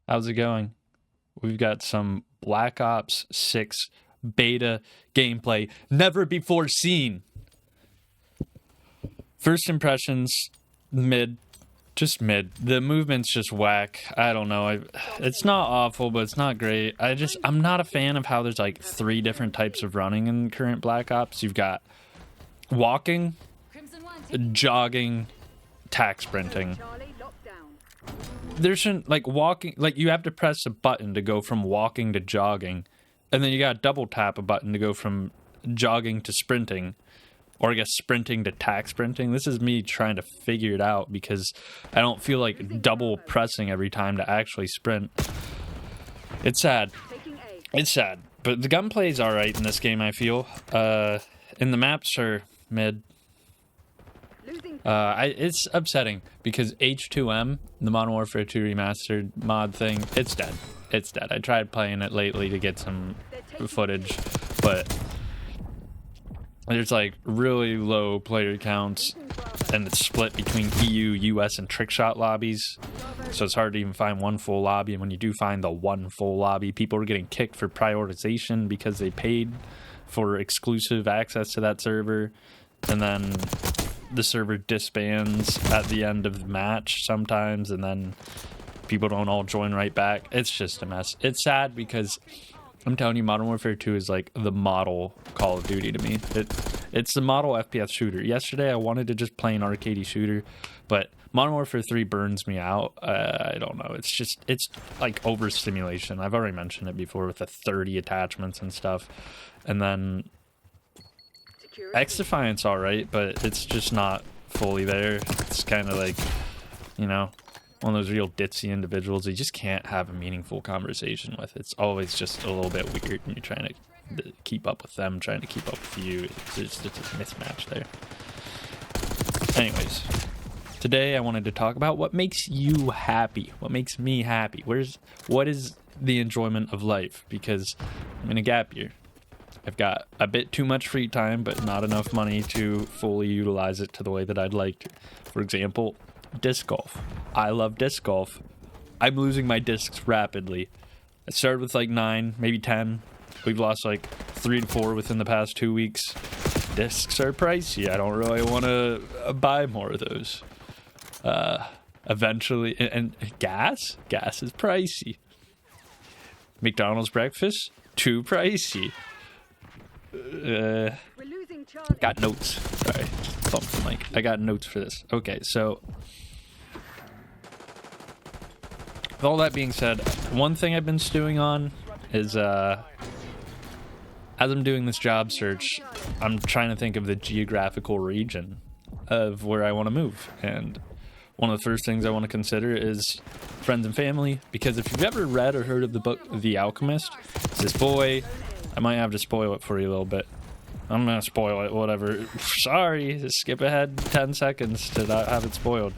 How's it going? We've got some Black Ops 6 beta gameplay never before seen. First impressions, mid. Just mid. The movement's just whack. I don't know. It's not awful, but it's not great. I'm not a fan of how there's like 3 different types of running in current Black Ops. You've got walking, jogging, tack sprinting. There shouldn't, like, walking, like, you have to press a button to go from walking to jogging, and then you gotta double tap a button to go from jogging to sprinting, or I guess sprinting to tack sprinting. This is me trying to figure it out because I don't feel like double pressing every time to actually sprint. It's sad. It's sad. But the gunplay is alright in this game, I feel. And the maps are mid. It's upsetting because H2M, the Modern Warfare 2 Remastered mod thing, it's dead. It's dead. I tried playing it lately to get some footage, but there's like really low player counts, and it's split between EU, US, and trickshot lobbies, so it's hard to even find one full lobby. And when you do find the one full lobby, people are getting kicked for prioritization because they paid for exclusive access to that server, and then the server disbands at the end of the match sometimes, and then people don't all join right back. It's just a mess. It's sad because I'm telling you, Modern Warfare 2 is like the model Call of Duty to me. It's the model FPS shooter. Yesterday I wanted to just play an arcadey shooter, but Modern Warfare 3 burns me out. I don't know. It's like overstimulation. I've already mentioned it before with the 30 attachments and stuff. And then X-Defiant's alright, but it's just not fully there. It's kind of like, you know, one of those real ditzy individuals you just can't have a meaningful conversation with. It's always just a little bit weird when you're trying to keep up with them, trying to keep up with you. It's just a mismatch there. Anyways, today I wanted to talk about what makes you happy, what makes me happy. What is the enjoyment of life? Because I'm in a gap year. I've got a bit too much free time, but not enough money to fully utilize it to the way that I'd like to. For example, disc golf. I love disc golf. I'm losing my discs rapidly. I started with like 9, maybe 10. We've lost like 3 to 4 within the past 2 weeks. Discs are pricey. I don't really want to buy more of those. Eventually, and gas is pricey. McDonald's breakfast, too pricey. Got notes. Sorry, bumped the mic. I got notes for this. Okay, so with all that being said, one thing I've been stewing on is as I'm doing this job search, I'm trying to think of the geographical region of where I want to move. And one of the first things I want to consider is friends and family, because if you've ever read or heard of the book The Alchemist, it's this boy. I might have to spoil it for you a little bit. I'm gonna spoil it, whatever. Sorry, just skip ahead 10 seconds to not have it spoiled.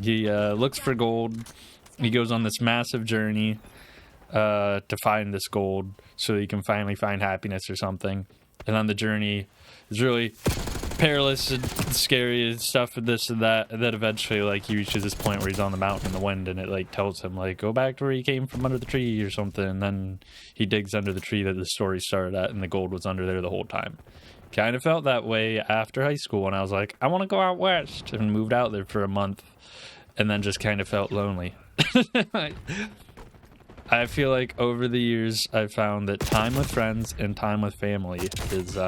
He looks for gold. He goes on this massive journey to find this gold so he can finally find happiness or something. And on the journey is really perilous and scary and stuff and this and that. And then eventually, like, he reaches this point where he's on the mountain in the wind, and it like tells him like, go back to where you came from, under the tree or something. And then he digs under the tree that the story started at, and the gold was under there the whole time. Kind of felt that way after high school when I was like, I want to go out west, and moved out there for a month, and then just kind of felt lonely. I feel like over the years I've found that time with friends and time with family is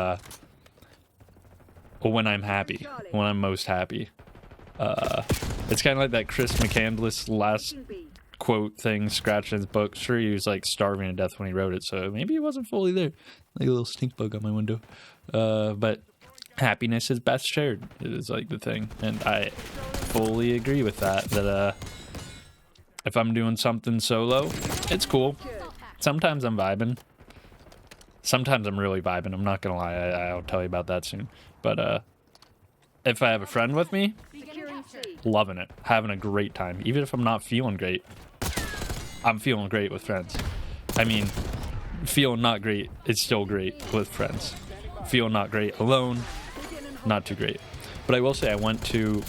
when I'm happy, when I'm most happy. It's kind of like that Chris McCandless last quote thing scratched in his book. Sure, he was like starving to death when he wrote it, so maybe he wasn't fully there. Like a little stink bug on my window. But happiness is best shared is like the thing, and I fully agree with that. That if I'm doing something solo, it's cool. Sometimes I'm vibing. Sometimes I'm really vibing. I'm not gonna lie. I'll tell you about that soon. But if I have a friend with me, loving it, having a great time. Even if I'm not feeling great, I'm feeling great with friends. I mean, feeling not great, it's still great with friends. Feel not great alone, not too great. But I will say I went to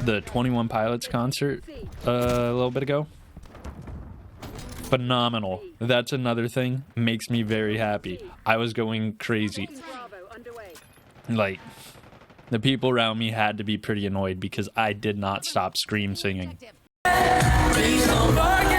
the 21 Pilots concert a little bit ago. phenomenal. That's another thing. Makes me very happy. I was going crazy. Like, the people around me had to be pretty annoyed because I did not stop scream singing. Please don't forget.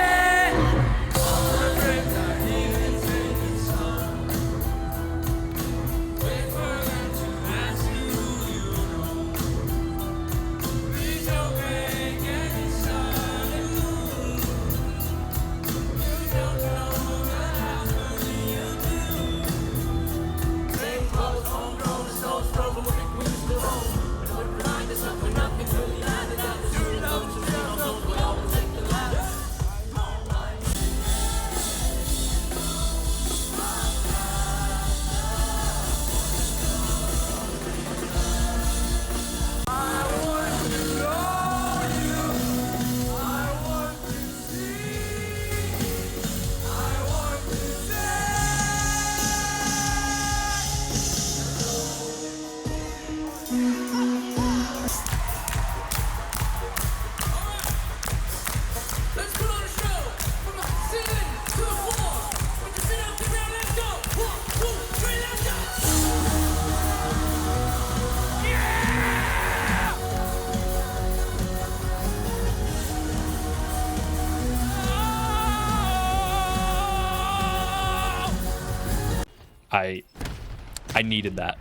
I needed that.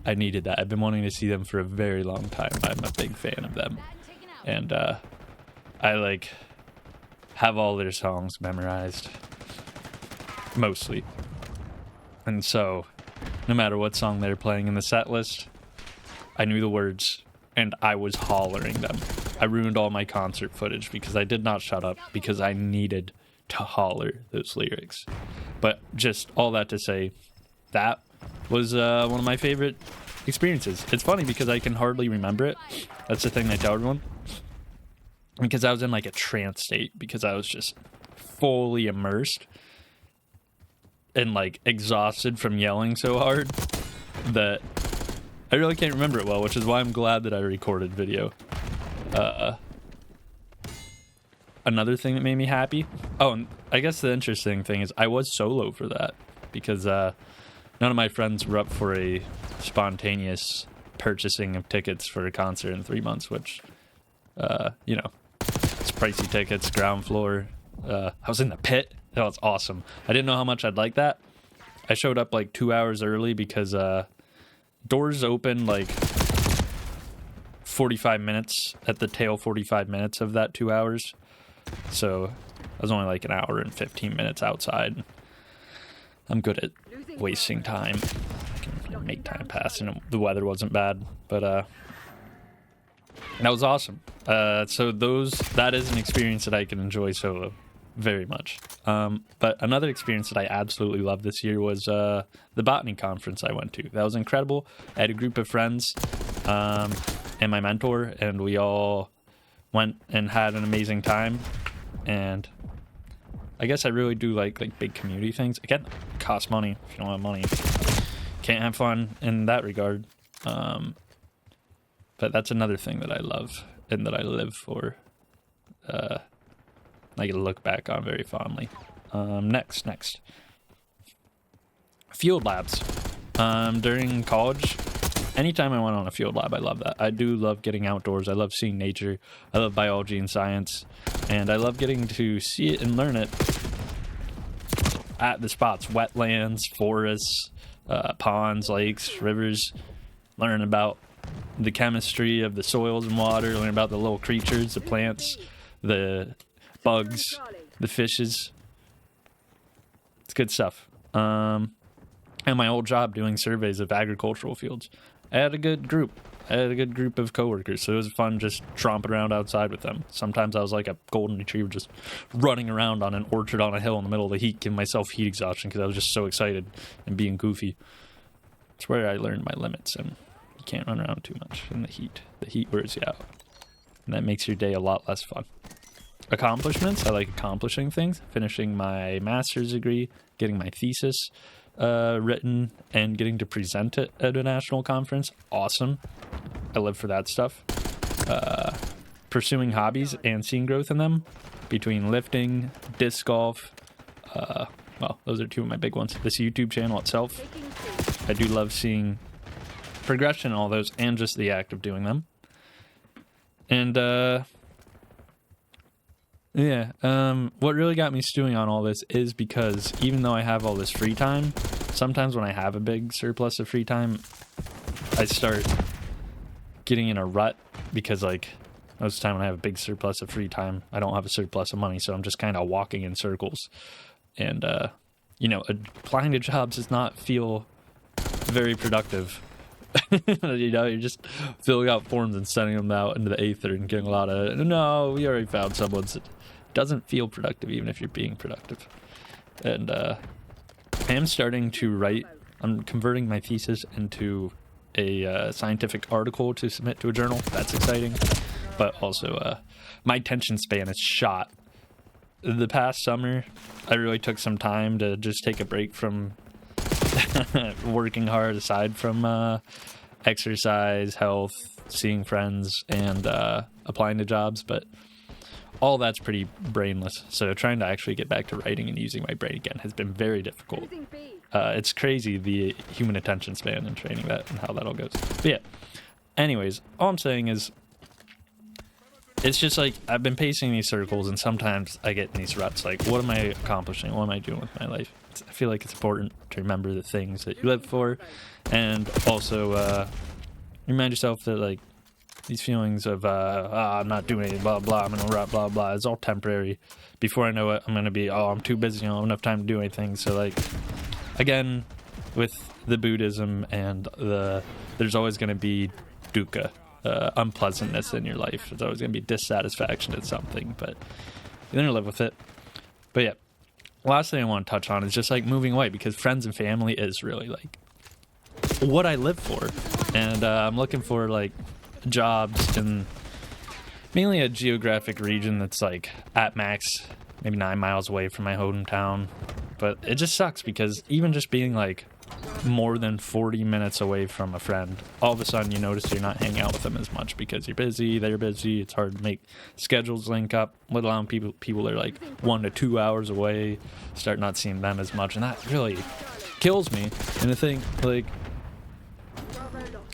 I needed that. I've been wanting to see them for a very long time. I'm a big fan of them. And I like have all their songs memorized. Mostly. And so no matter what song they're playing in the set list, I knew the words and I was hollering them. I ruined all my concert footage because I did not shut up because I needed to holler those lyrics. But just all that to say, that was one of my favorite experiences. It's funny because I can hardly remember it. That's the thing I tell everyone. Because I was in like a trance state because I was just fully immersed and like exhausted from yelling so hard that I really can't remember it well, which is why I'm glad that I recorded video. Another thing that made me happy. Oh, and I guess the interesting thing is I was solo for that because none of my friends were up for a spontaneous purchasing of tickets for a concert in 3 months, which, you know, it's pricey tickets, ground floor. I was in the pit. That was awesome. I didn't know how much I'd like that. I showed up like 2 hours early because doors open like 45 minutes at the tail 45 minutes of that 2 hours. So I was only like an hour and 15 minutes outside. I'm good at wasting time. I can make time pass, and the weather wasn't bad, but that was awesome. So that is an experience that I can enjoy solo very much. But another experience that I absolutely loved this year was the botany conference I went to. That was incredible. I had a group of friends and my mentor, and we all went and had an amazing time. And I guess I really do like big community things. Again, it costs money. If you don't have money, can't have fun in that regard. But that's another thing that I love and that I live for. I get to look back on very fondly. Next. Field labs. During college, anytime I went on a field lab, I love that. I do love getting outdoors. I love seeing nature. I love biology and science. And I love getting to see it and learn it at the spots. Wetlands, forests, ponds, lakes, rivers. Learn about the chemistry of the soils and water. Learn about the little creatures, the plants, the bugs, the fishes. It's good stuff. And my old job doing surveys of agricultural fields. I had a good group. Of coworkers, so it was fun just tromping around outside with them. Sometimes I was like a golden retriever just running around on an orchard on a hill in the middle of the heat, giving myself heat exhaustion because I was just so excited and being goofy. It's where I learned my limits, and you can't run around too much in the heat. The heat wears you out, and that makes your day a lot less fun. Accomplishments, I like accomplishing things, finishing my master's degree, getting my thesis written, and getting to present it at a national conference. Awesome. I live for that stuff. Pursuing hobbies and seeing growth in them, between lifting, disc golf, Well, those are two of my big ones. This YouTube channel itself, I do love seeing progression in all those and just the act of doing them. And what really got me stewing on all this is because even though I have all this free time, sometimes when I have a big surplus of free time, I start getting in a rut because, like, most of the time when I have a big surplus of free time, I don't have a surplus of money, so I'm just kind of walking in circles. And, applying to jobs does not feel very productive. You're just filling out forms and sending them out into the aether and getting a lot of, no, we already found someone. It doesn't feel productive even if you're being productive. And I am starting to write. I'm converting my thesis into a scientific article to submit to a journal. That's exciting. But also my attention span is shot. The past summer, I really took some time to just take a break from working hard aside from exercise, health, seeing friends, and applying to jobs, but all that's pretty brainless. So trying to actually get back to writing and using my brain again has been very difficult. It's crazy the human attention span and training that and how that all goes. But yeah, anyways, all I'm saying is it's just like I've been pacing these circles and sometimes I get in these ruts like, what am I accomplishing? What am I doing with my life? I feel like it's important to remember the things that you live for, and also remind yourself that, like, these feelings of I'm not doing anything, blah blah, I'm in a rut, blah blah, it's all temporary. Before I know it, I'm gonna be, I'm too busy, I don't have enough time to do anything. So, like, again, with the Buddhism and there's always gonna be dukkha, unpleasantness in your life. There's always gonna be dissatisfaction at something, but you're gonna live with it. But yeah, last thing I want to touch on is just like moving away, because friends and family is really like what I live for, and I'm looking for like jobs in mainly a geographic region that's like at max maybe 9 miles away from my hometown. But it just sucks because even just being like more than 40 minutes away from a friend, all of a sudden you notice you're not hanging out with them as much because you're busy, they're busy, it's hard to make schedules link up, let alone people that are like 1 to 2 hours away, start not seeing them as much, and that really kills me. And I think, like,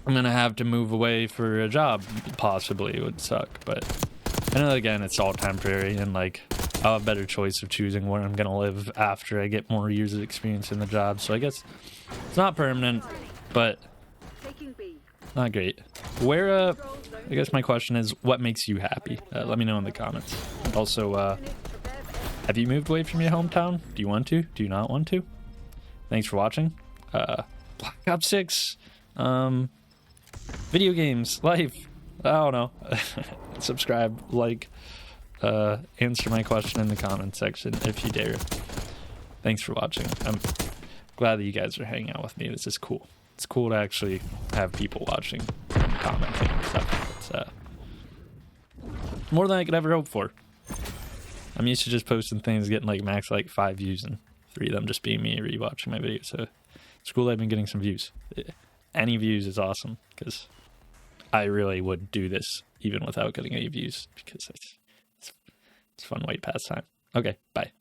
I'm gonna have to move away for a job, possibly. It would suck, but I know, again, it's all temporary, and like I'll have a better choice of choosing where I'm gonna live after I get more years of experience in the job. So I guess it's not permanent, but not great. Where, I guess my question is, what makes you happy? Let me know in the comments. Also, have you moved away from your hometown? Do you want to? Do you not want to? Thanks for watching. Black Ops 6, video games, life, I don't know. Subscribe, like, answer my question in the comment section if you dare. Thanks for watching. I'm glad that you guys are hanging out with me. This is cool. It's cool to actually have people watching and commenting and stuff. It's more than I could ever hope for. I'm used to just posting things getting like max like 5 views and 3 of them just being me rewatching my videos. So it's cool that I've been getting some views. Any views is awesome, because I really would do this even without getting any views, because it's fun way past time. Okay, bye.